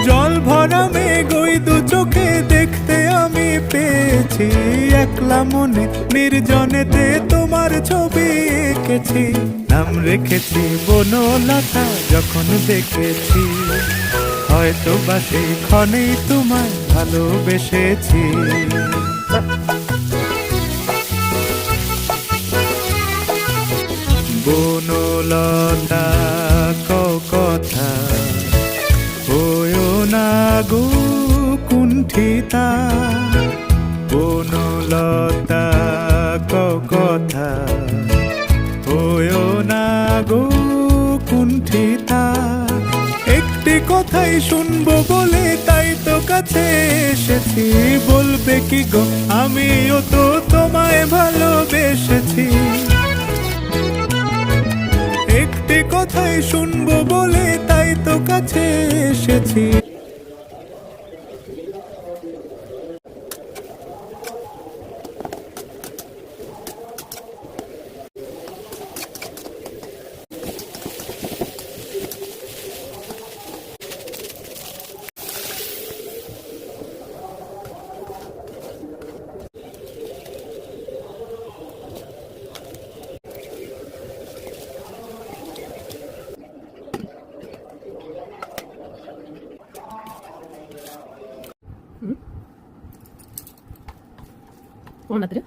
জল ভরা মেঘ ওই দু চোখে দেখতে আমি পেয়েছি, একলা মনে নির্জনেতে তোমার ছবি এঁকেছি। নাম রেখেছি বনলতা যখন দেখেছি, হয়তো বা সেই ক্ষণেই তোমায় ভালোবেসেছি। বনলতা কথা হয়ো না গো কুণ্ঠিতা, বনলতা কথা হয়ো না গো কুণ্ঠিতা। একটি কথাই শুনবো বলে তাই তো কাছে এসেছি, বলবে কি গো আমিও তো তোমায় ভালোবেসেছি। একটি কথাই শুনবো বলে তাই তো কাছে এসেছি। ഓണത്തിന്